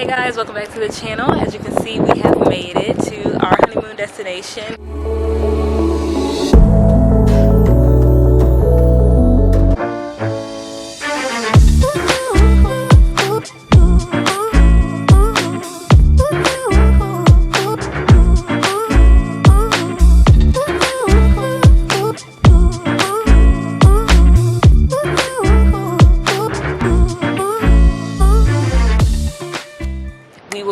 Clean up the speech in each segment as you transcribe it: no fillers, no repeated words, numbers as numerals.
Hey guys, welcome back to the channel. As you can see, we have made it to our honeymoon destination.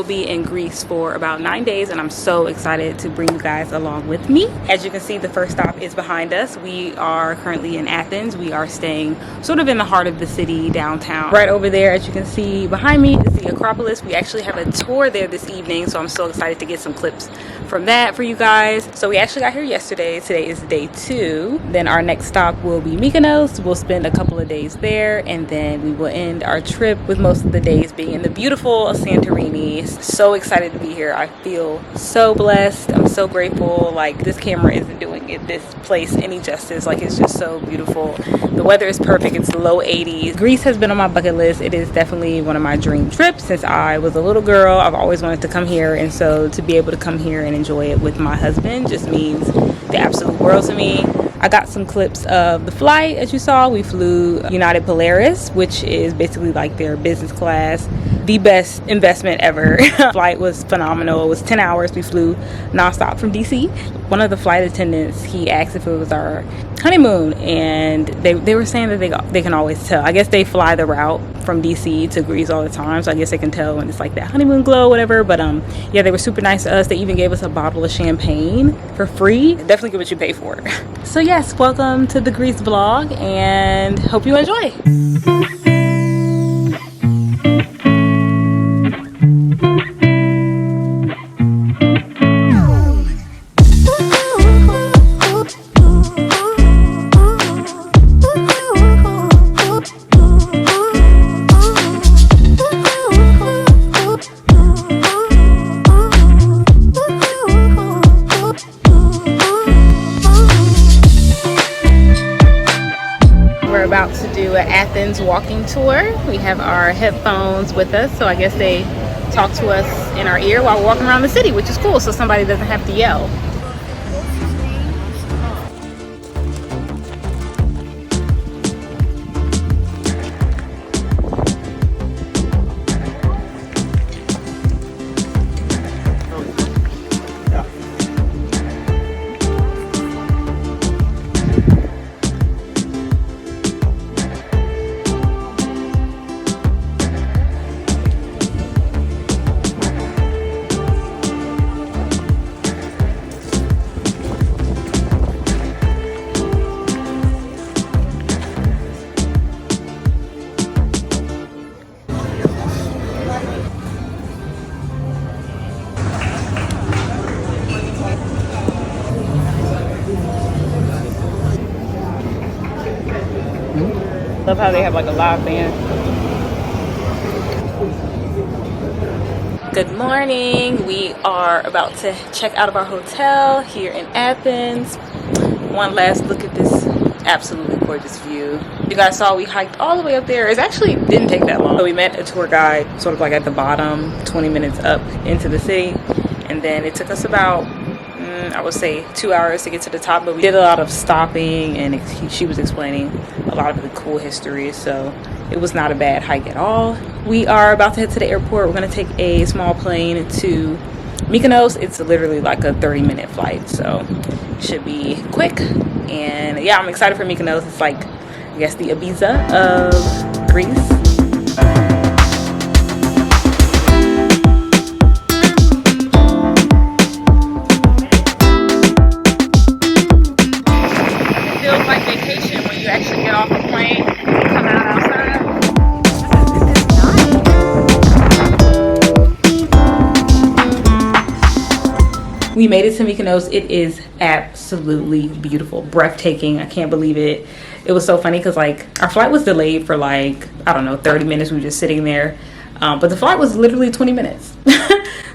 Be in Greece for about 9 days, and I'm so excited to bring you guys along with me. As you can see, the first stop is behind us. We are currently in Athens. We are staying sort of in the heart of the city, downtown. Right over there, as you can see behind me, is the Acropolis. We actually have a tour there this evening, so I'm so excited to get some clips from that for you guys. So we actually got here yesterday. Today is day 2. Then our next stop will be Mykonos. We'll spend a couple of days there, and then we will end our trip with most of the days being in the beautiful Santorini. So excited to be here. I feel so blessed. I'm so grateful. Like, this camera isn't doing this place any justice. Like, it's just so beautiful. The weather is perfect. It's low 80s. Greece has been on my bucket list. It is definitely one of my dream trips since I was a little girl. I've always wanted to come here, and so to be able to come here and enjoy it with my husband just means the absolute world to me. I got some clips of the flight. As you saw, we flew United Polaris, which is basically like their business class. The best investment ever. Flight was phenomenal. It was 10 hours. We flew nonstop from DC. One of the flight attendants, he asked if it was our honeymoon, and they were saying that they can always tell. I guess they fly the route from DC to Greece all the time, so I guess they can tell when it's like that honeymoon glow, whatever. But yeah, they were super nice to us. They even gave us a bottle of champagne for free. Definitely get what you pay for. So yes, welcome to the Greece vlog, and hope you enjoy. About to do an Athens walking tour. We have our headphones with us, so I guess they talk to us in our ear while we're walking around the city, which is cool, so somebody doesn't have to yell. Love how they have like a live band. Good morning. We are about to check out of our hotel here in Athens. One last look at this absolutely gorgeous view. You guys saw we hiked all the way up there. It actually didn't take that long. So we met a tour guide sort of like at the bottom, 20 minutes up into the city, and then it took us about I would say 2 hours to get to the top, but we did a lot of stopping, and she was explaining a lot of the cool history, so it was not a bad hike at all. We are about to head to the airport. We're going to take a small plane to Mykonos. It's literally like a 30-minute flight, so it should be quick. And yeah, I'm excited for Mykonos. It's like, I guess, the Ibiza of Greece. We made it to Mykonos. It is absolutely beautiful, breathtaking. I can't believe it. It was so funny because like our flight was delayed for like, I don't know, 30 minutes. We were just sitting there, but the flight was literally 20 minutes.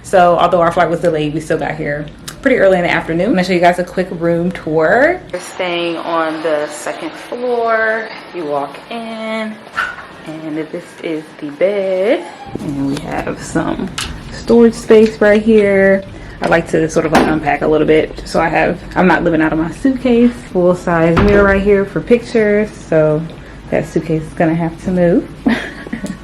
So although our flight was delayed, we still got here pretty early in the afternoon. I'm gonna show you guys a quick room tour. We're staying on the 2nd floor. You walk in, And this is the bed, and we have some storage space right here. I like to sort of like unpack a little bit, so I'm not living out of my suitcase. Full size mirror right here for pictures, so that suitcase is gonna have to move.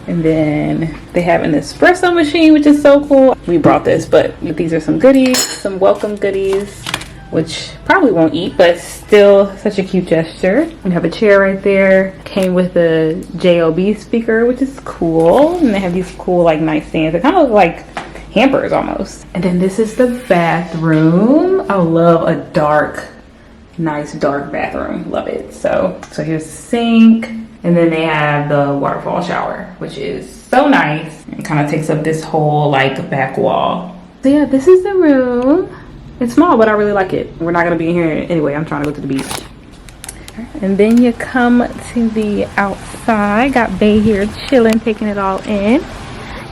And then they have an espresso machine, which is so cool. We brought this, but these are some goodies, some welcome goodies, which probably won't eat, but still such a cute gesture. We have a chair right there. Came with a JOB speaker, which is cool. And they have these cool like nightstands. They kind of look like hampers almost. And then this is the bathroom. I love a nice dark bathroom. Love it. So here's the sink. And then they have the waterfall shower, which is so nice. It kind of takes up this whole like back wall. So yeah, this is the room. It's small, but I really like it. We're not gonna be in here anyway. I'm trying to go to the beach. And then you come to the outside. Got Bay here chilling, taking it all in.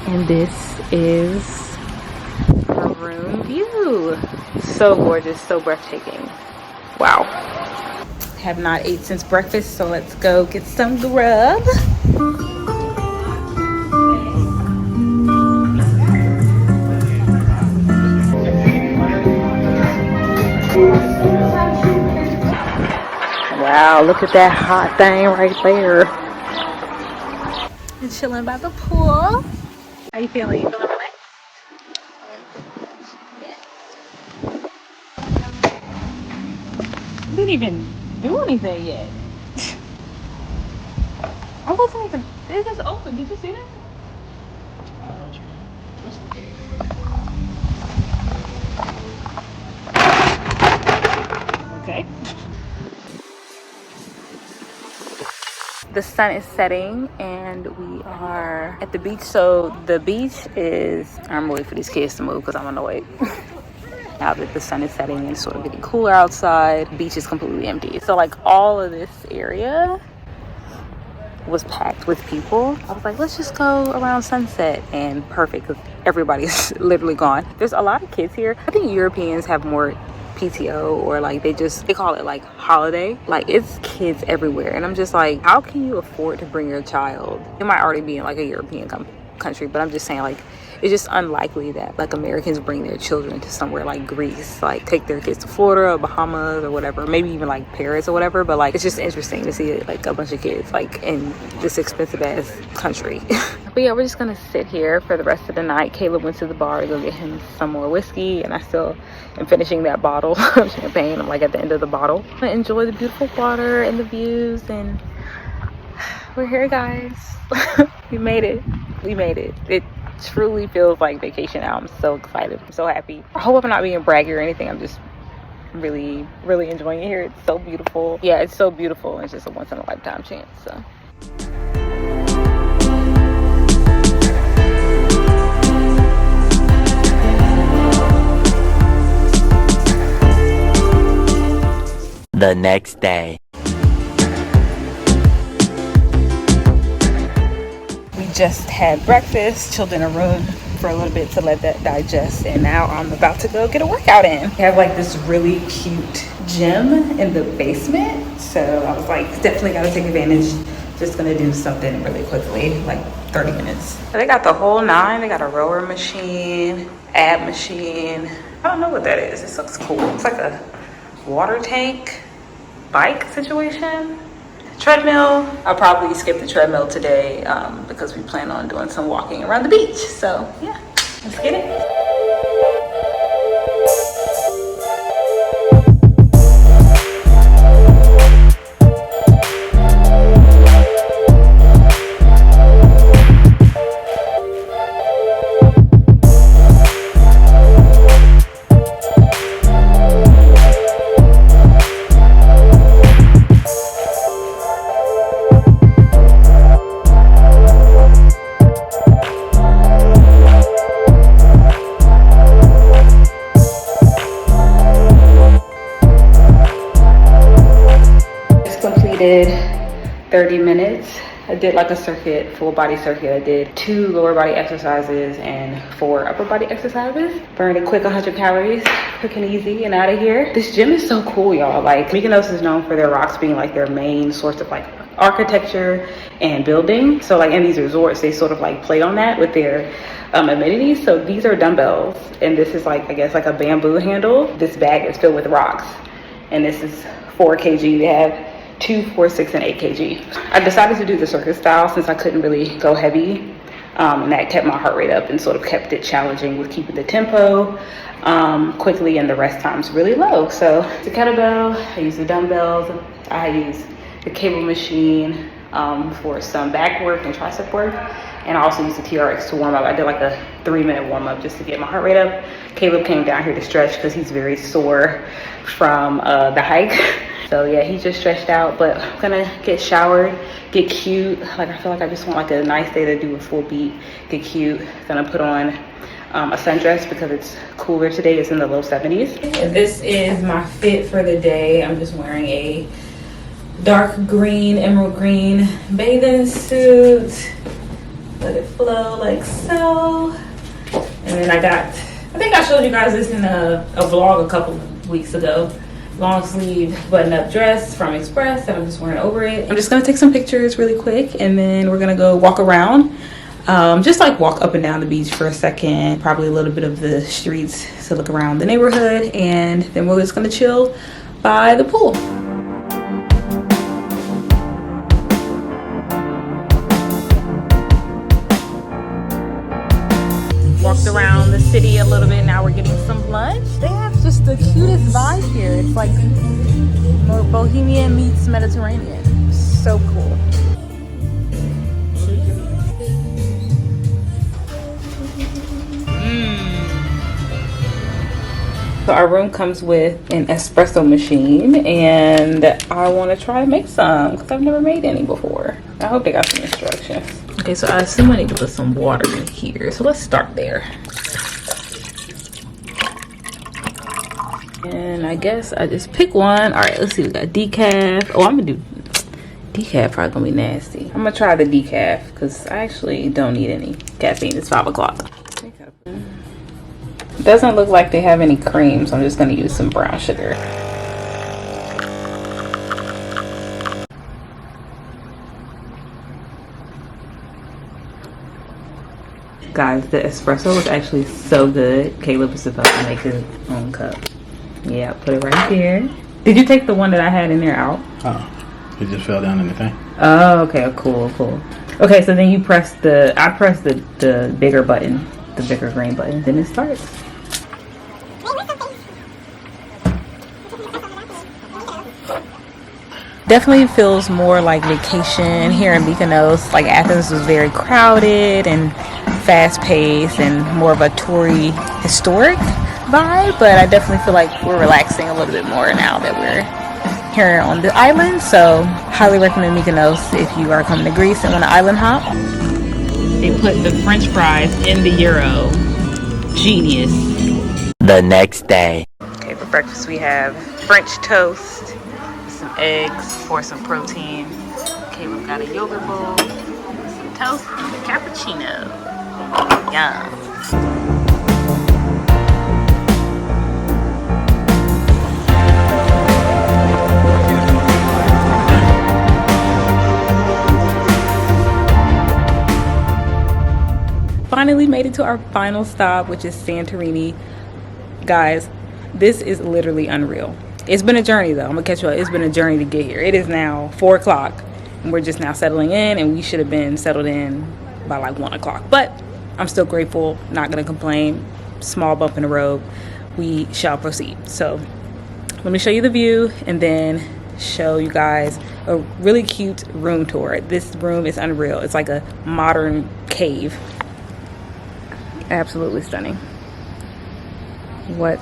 And this is our room view. So gorgeous, so breathtaking. Wow. Have not ate since breakfast, so let's go get some grub. Wow, look at that hot thing right there. And chilling by the pool. How you feeling? You feeling relaxed? I didn't even do anything yet. I wasn't even, it just open. Did you see that? Okay. The sun is setting and we are at the beach. So the beach is, I'm waiting for these kids to move because I'm annoyed. Now that the sun is setting and it's sort of getting cooler outside, the beach is completely empty. So like all of this area was packed with people. I was like, let's just go around sunset, and perfect because everybody's literally gone. There's a lot of kids here. I think Europeans have more PTO, or like they call it like holiday. Like it's kids everywhere, and I'm just like, how can you afford to bring your child? It might already be in like a European country, but I'm just saying like it's just unlikely that like Americans bring their children to somewhere like Greece, like take their kids to Florida or Bahamas or whatever, maybe even like Paris or whatever. But like it's just interesting to see like a bunch of kids like in this expensive ass country. But yeah, we're just gonna sit here for the rest of the night. Caleb went to the bar to go get him some more whiskey, and I still am finishing that bottle of champagne. I'm like at the end of the bottle. I enjoy the beautiful water and the views, and we're here, guys. We made it. It truly feels like vacation now. I'm so excited. I'm so happy. I hope I'm not being braggy or anything. I'm just really enjoying it here. It's so beautiful. Yeah, it's so beautiful. It's just a once in a lifetime chance. So the next day. we just had breakfast, chilled in a room for a little bit to let that digest, and now I'm about to go get a workout in. We have like this really cute gym in the basement, so I was like, definitely gotta take advantage. Just gonna do something really quickly, like 30 minutes. They got the whole nine. They got a rower machine, ab machine. I don't know what that is. This looks cool. It's like a water tank bike situation. Treadmill. I'll probably skip the treadmill today because we plan on doing some walking around the beach. So yeah, let's get it. Did 30 minutes. I did like a circuit, full body circuit. I did 2 lower body exercises and 4 upper body exercises. Burned a quick 100 calories, quick and easy, and out of here. This gym is so cool, y'all. Like Mykonos is known for their rocks being like their main source of like architecture and building. So like in these resorts, they sort of like play on that with their amenities. So these are dumbbells, and this is like, I guess, like a bamboo handle. This bag is filled with rocks, and this is 4 kg. They have 2, 4, 6, and 8 kg. I decided to do the circus style since I couldn't really go heavy, and that kept my heart rate up and sort of kept it challenging with keeping the tempo quickly and the rest times really low. So the kettlebell, I use the dumbbells, I use the cable machine for some back work and tricep work, and I also use the TRX to warm up. I did like a 3-minute warm up just to get my heart rate up. Caleb came down here to stretch because he's very sore from the hike. So yeah, he just stretched out, but I'm gonna get showered, get cute. Like, I feel like I just want like a nice day to do a full beat, get cute. Gonna put on a sundress because it's cooler today. It's in the low 70s. This is my fit for the day. I'm just wearing a dark green, emerald green bathing suit. Let it flow like so. And then I think I showed you guys this in a vlog a couple weeks ago. Long sleeve button up dress from Express that I'm just wearing over it. I'm just gonna take some pictures really quick, and then we're gonna go walk around. Just like walk up and down the beach for a second, probably a little bit of the streets to look around the neighborhood, and then we're just gonna chill by the pool. Walked around the city a little bit. Now we're getting some lunch. They have just the cutest vibe here. It's like more Bohemian meets Mediterranean. So cool. So our room comes with an espresso machine, and I want to try to make some because I've never made any before. I hope they got some instructions. Okay, so I assume I need to put some water in here. So let's start there. And I guess I just pick one. All right, let's see. We got decaf. Oh, I'm gonna do decaf. Probably gonna be nasty. I'm gonna try the decaf because I actually don't need any caffeine. It's 5 o'clock. Doesn't look like they have any cream, so I'm just gonna use some brown sugar. Guys, the espresso was actually so good. Caleb is supposed to make his own cup. Yeah, put it right here. Did you take the one that I had in there out? Oh, it just fell down in the thing. Oh, okay, cool. Okay, so then you press I press the bigger button, the bigger green button, then it starts. Definitely feels more like vacation here in Mykonos. Like Athens was very crowded and fast-paced and more of a toury historic vibe, but I definitely feel like we're relaxing a little bit more now that we're here on the island. So highly recommend Mykonos if you are coming to Greece and want to island hop. They put the French fries in the Euro. Genius. The next day. Okay, for breakfast we have French toast, some eggs for some protein. Okay, we've got a yogurt bowl, some toast, and a cappuccino. Yum. Finally made it to our final stop, which is Santorini. Guys, this is literally unreal. It's been a journey though. I'm gonna catch you up. It's been a journey to get here. It is now 4 o'clock and we're just now settling in, and we should have been settled in by like 1 o'clock, but I'm still grateful, not gonna complain. Small bump in the road, we shall proceed. So let me show you the view and then show you guys a really cute room tour. This room is unreal. It's like a modern cave. Absolutely stunning. What?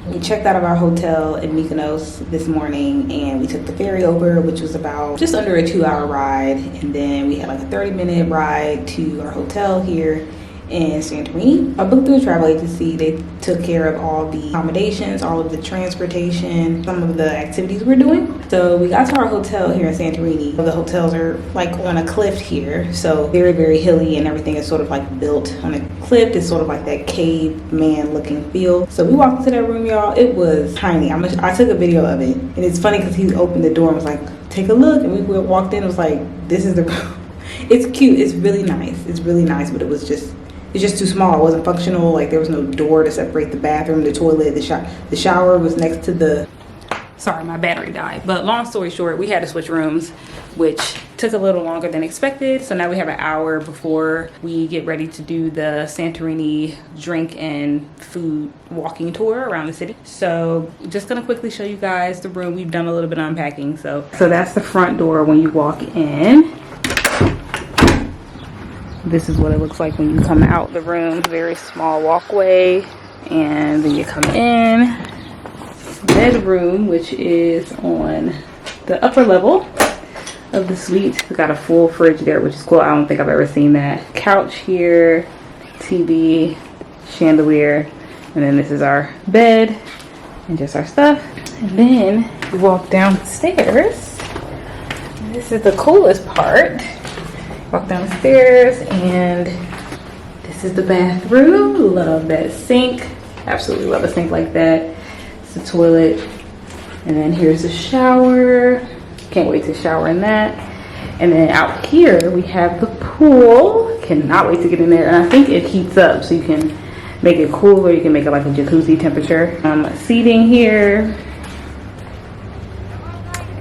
We checked out of our hotel in Mykonos this morning, and we took the ferry over, which was about just under a 2-hour ride, and then we had like a 30-minute ride to our hotel here in Santorini. I booked through a travel agency. They took care of all the accommodations, all of the transportation, some of the activities we're doing. So we got to our hotel here in Santorini. The hotels are like on a cliff here, so very, very hilly, and everything is sort of like built on a cliff. It's sort of like that caveman looking feel. So we walked into that room, y'all. It was tiny. I took a video of it, and it's funny because he opened the door and was like, take a look, and we walked in. It was like, this is the room. It's cute. It's really nice. It's really nice, but it's just too small. It wasn't functional. Like, there was no door to separate the bathroom, the toilet, the shower was next to the... Sorry, my battery died. But long story short, we had to switch rooms, which took a little longer than expected. So now we have an hour before we get ready to do the Santorini drink and food walking tour around the city. So just gonna quickly show you guys the room. We've done a little bit of unpacking. So that's the front door when you walk in. This is what it looks like when you come out the room. Very small walkway, and then you come in. Bedroom, which is on the upper level of the suite. We got a full fridge there, which is cool. I don't think I've ever seen that. Couch here, TV, chandelier, and then this is our bed and just our stuff. And then we walk downstairs. This is the coolest part. Walk down the stairs, and this is the bathroom. Love that sink. Absolutely love a sink like that. It's the toilet, and then here's the shower. Can't wait to shower in that. And then out here we have the pool. Cannot wait to get in there. And I think it heats up, so you can make it cool, or you can make it like a jacuzzi temperature. Seating here,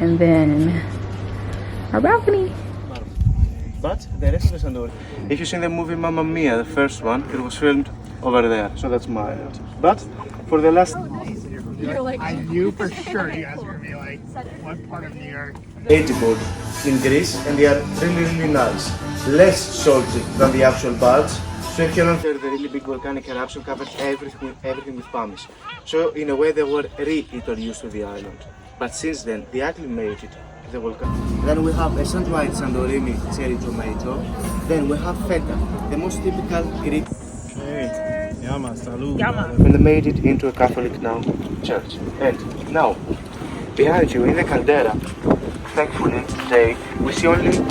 and then our balcony. But the rest of the Santorini, if you've seen the movie Mamma Mia, the first one, it was filmed over there. So that's my house. But for the last... I knew for sure you guys were going to be like, what part of New York? 80 board in Greece, and they are really, really nice. Less salty than the actual buds. So if you're not there, the really big volcanic eruption covered everything with pumice. So in a way they were reintroduced to the island. But since then, they acclimated to the volcano. Then we have a sun-dried Santorini cherry tomato. Then we have feta, the most typical Greek. Hey, Yama, salud. And they made it into a Catholic now church. And now, behind you in the caldera, thankfully today, we see only 3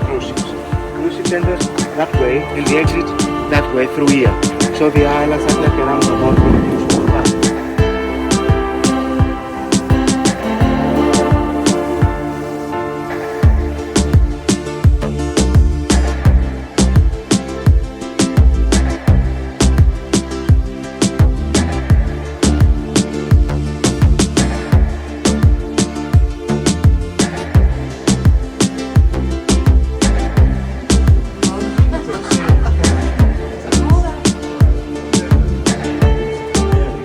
crucibles. Crucible enters that way, and the exit that way through here. So the islands are like around about 20 crucibles.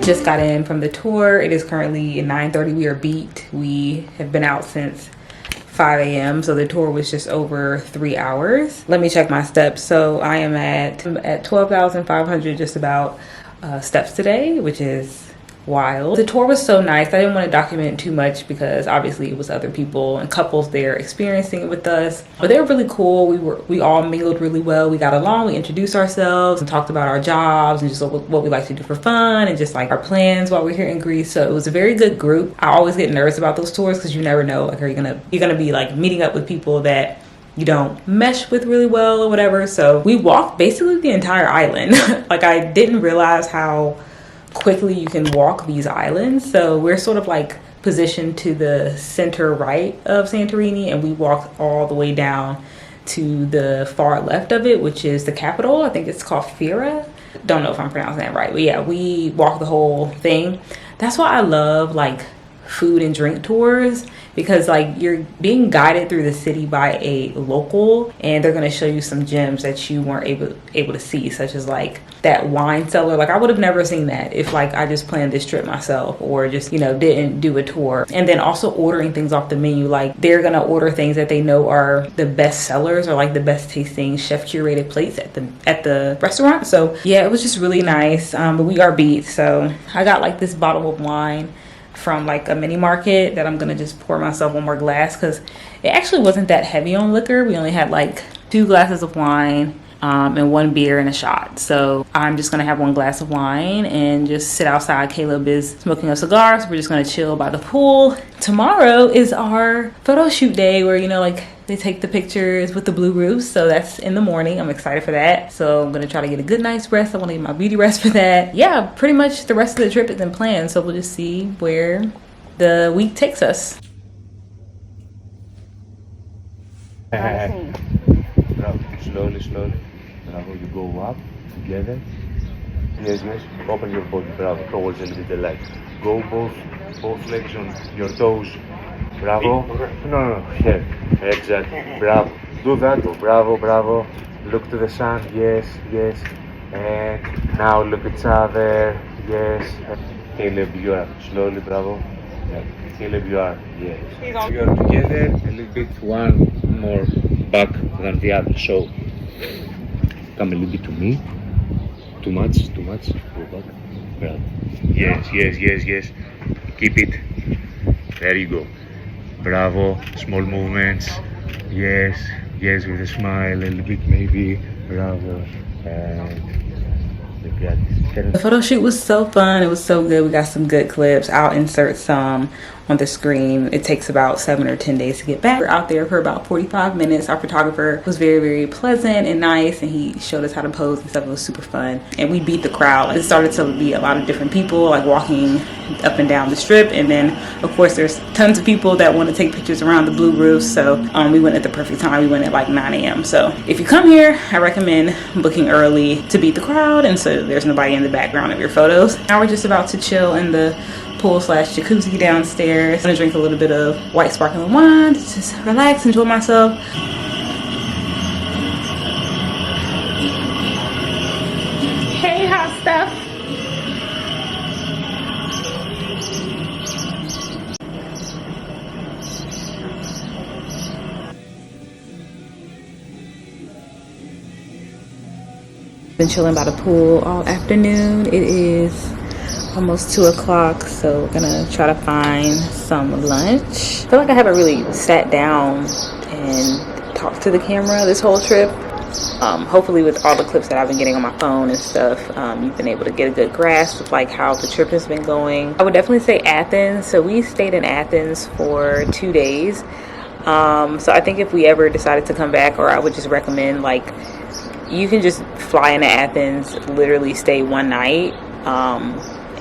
Just got in from the tour. It is currently 9:30. We are beat. We have been out since 5 a.m. so the tour was just over 3 hours. Let me check my steps. So I am at 12,500 just about steps today, which is wild. The tour was so nice. I didn't want to document too much because obviously it was other people and couples there experiencing it with us, but they were really cool. We all mingled really well. We got along, we introduced ourselves and talked about our jobs and just what we like to do for fun and just like our plans while we're here in Greece. So it was a very good group. I always get nervous about those tours because you never know, like, you're gonna be like meeting up with people that you don't mesh with really well or whatever. So we walked basically the entire island. Like, I didn't realize how quickly you can walk these islands. So we're sort of like positioned to the center right of Santorini, and we walked all the way down to the far left of it, which is the capital. I think it's called Fira. Don't know if I'm pronouncing that right, but yeah, we walked the whole thing. That's why I love like food and drink tours, because like you're being guided through the city by a local, and they're going to show you some gems that you weren't able to see, such as like that wine cellar. Like, I would have never seen that if like I just planned this trip myself, or just, you know, didn't do a tour. And then also ordering things off the menu, like they're gonna order things that they know are the best sellers or like the best tasting chef curated plates at the restaurant. So yeah, it was just really nice. But we are beat, so I got like this bottle of wine from like a mini market that I'm gonna just pour myself one more glass, because it actually wasn't that heavy on liquor. We only had like 2 glasses of wine and 1 beer and a shot. So I'm just gonna have 1 glass of wine and just sit outside. Caleb is smoking a cigar, so we're just gonna chill by the pool. Tomorrow is our photo shoot day where, you know, like they take the pictures with the blue roofs. So that's in the morning. I'm excited for that. So I'm gonna try to get a good night's rest. I wanna get my beauty rest for that. Yeah, pretty much the rest of the trip is in plan. So we'll just see where the week takes us. Slowly, slowly. Bravo, you go up together. Yes, yes. Open your body, bravo, towards a little bit the leg. Go both legs on your toes. Bravo. No, here. Exactly. Bravo. Do that. Bravo, bravo. Look to the sun. Yes, yes. And now look at each other. Yes. Caleb, you are. Slowly, bravo. Yeah. Caleb, you are. Yes. You are together. A little bit one more back than the other. So come a little bit to me. Too much. Go back. Bravo. Yes. Keep it. There you go. Bravo. Small movements. Yes, with a smile, a little bit maybe. Bravo. And the photo shoot was so fun. It was so good. We got some good clips. I'll insert some on the screen. It takes about 7 or 10 days to get back. We're out there for about 45 minutes. Our photographer was very, very pleasant and nice, and he showed us how to pose and stuff. It was super fun. And we beat the crowd. It started to be a lot of different people like walking up and down the strip, and then of course there's tons of people that want to take pictures around the blue roofs. So we went at the perfect time. We went at like 9 a.m. So if you come here, I recommend booking early to beat the crowd, and so there's nobody in the background of your photos. Now we're just about to chill in the pool/jacuzzi downstairs. I'm gonna drink a little bit of white sparkling wine, just relax, enjoy myself. Hey, hot stuff. Been chilling by the pool all afternoon. It is almost 2 o'clock, so we're gonna try to find some lunch. I feel like I haven't really sat down and talked to the camera this whole trip. Hopefully with all the clips that I've been getting on my phone and stuff, you've been able to get a good grasp of like how the trip has been going. I would definitely say Athens. So we stayed in Athens for 2 days. So I think if we ever decided to come back, or I would just recommend, like, you can just fly into Athens, literally stay 1 night,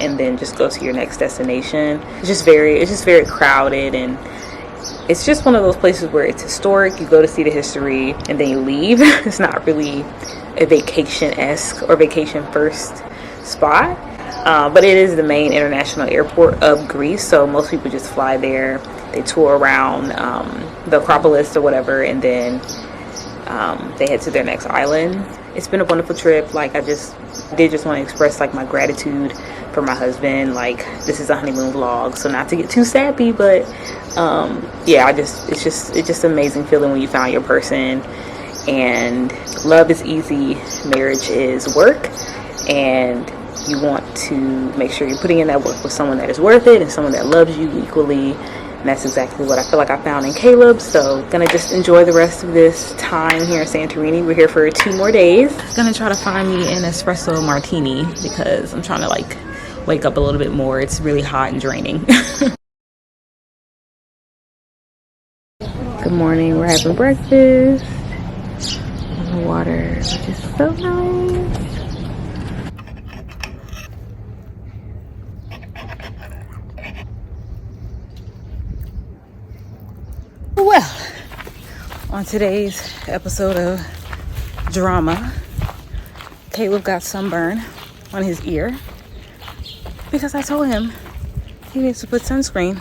and then just go to your next destination. It's just very crowded, and it's just one of those places where it's historic. You go to see the history and then you leave. It's not really a vacation-esque or vacation first spot, but it is the main international airport of Greece, so most people just fly there. They tour around the Acropolis or whatever, and then they head to their next island. It's been a wonderful trip. Like, I did just want to express like my gratitude for my husband. Like, this is a honeymoon vlog, so not to get too sappy, but yeah, it's just an amazing feeling when you found your person. And love is easy, marriage is work, and you want to make sure you're putting in that work with someone that is worth it and someone that loves you equally. And that's exactly what I feel like I found in Caleb. So gonna just enjoy the rest of this time here in Santorini. We're here for 2 more days. Gonna try to find me an espresso martini because I'm trying to like wake up a little bit more. It's really hot and draining. Good morning. We're having breakfast on the water, which is so nice. Well, on today's episode of drama, Caleb got sunburn on his ear because I told him he needs to put sunscreen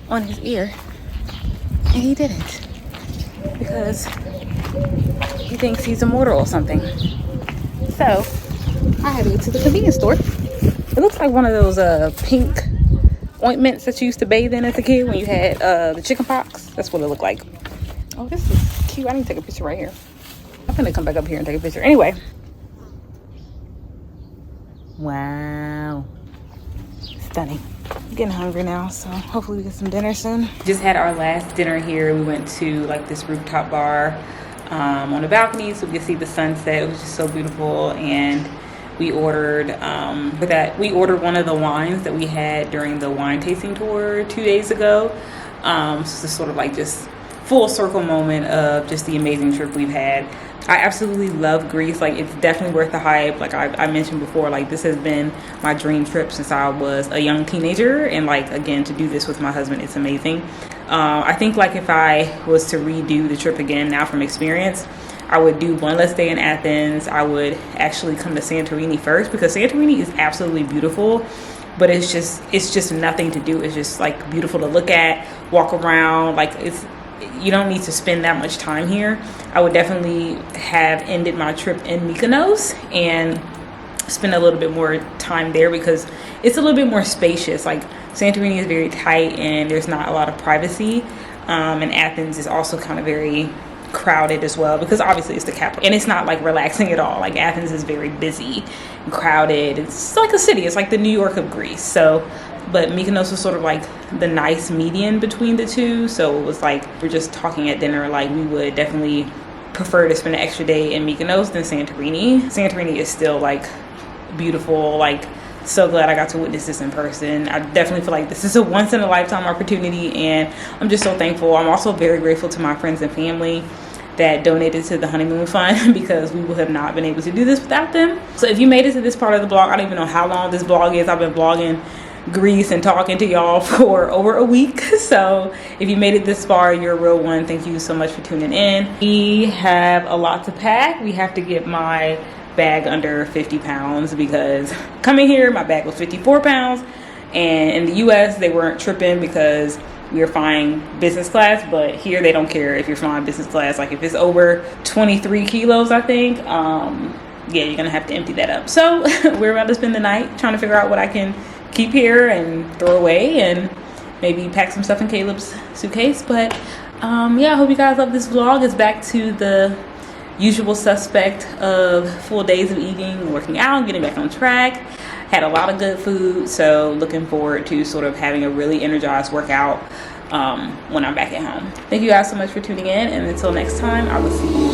on his ear, and he didn't because he thinks he's immortal or something. So I had to go to the convenience store. It looks like one of those pink ointments that you used to bathe in as a kid when you had the chicken pox. That's what it looked like. Oh, this is cute. I need to take a picture right here. I'm gonna come back up here and take a picture. Anyway. Wow. Stunning. I'm getting hungry now, so hopefully we get some dinner soon. Just had our last dinner here. We went to like this rooftop bar on the balcony so we could see the sunset. It was just so beautiful. And we ordered we ordered one of the wines that we had during the wine tasting tour 2 days ago. So it's sort of like just full circle moment of just the amazing trip we've had. I absolutely love Greece. Like, it's definitely worth the hype. Like I mentioned before, like, this has been my dream trip since I was a young teenager, and like, again, to do this with my husband, it's amazing. I think like if I was to redo the trip again now from experience, I would do one less day in Athens. I would actually come to Santorini first, because Santorini is absolutely beautiful, but it's just nothing to do. It's just like beautiful to look at, walk around. Like, you don't need to spend that much time here. I would definitely have ended my trip in Mykonos and spend a little bit more time there, because it's a little bit more spacious. Like, Santorini is very tight and there's not a lot of privacy. And Athens is also kind of very crowded as well, because obviously it's the capital, and it's not like relaxing at all. Like, Athens is very busy and crowded. It's like a city. It's like the New York of Greece. So, but Mykonos was sort of like the nice median between the two. So it was like, we're just talking at dinner, like, we would definitely prefer to spend an extra day in Mykonos than Santorini. Santorini is still like beautiful. Like, so glad I got to witness this in person. I definitely feel like this is a once in a lifetime opportunity, and I'm just so thankful. I'm also very grateful to my friends and family that donated to the honeymoon fund, because we would have not been able to do this without them. So if you made it to this part of the blog, I don't even know how long this blog is. I've been vlogging Greece and talking to y'all for over a week. So if you made it this far, you're a real one. Thank you so much for tuning in. We have a lot to pack. We have to get my bag under 50 pounds, because coming here, my bag was 54 pounds. And in the US, they weren't tripping because we were flying business class, but here they don't care if you're flying business class. Like, if it's over 23 kilos, I think, yeah, you're gonna have to empty that up. So we're about to spend the night trying to figure out what I can keep here and throw away, and maybe pack some stuff in Caleb's suitcase. But yeah, I hope you guys love this vlog. It's back to the usual suspect of full days of eating, working out, getting back on track. Had a lot of good food, so looking forward to sort of having a really energized workout when I'm back at home. Thank you guys so much for tuning in, and until next time, I will see you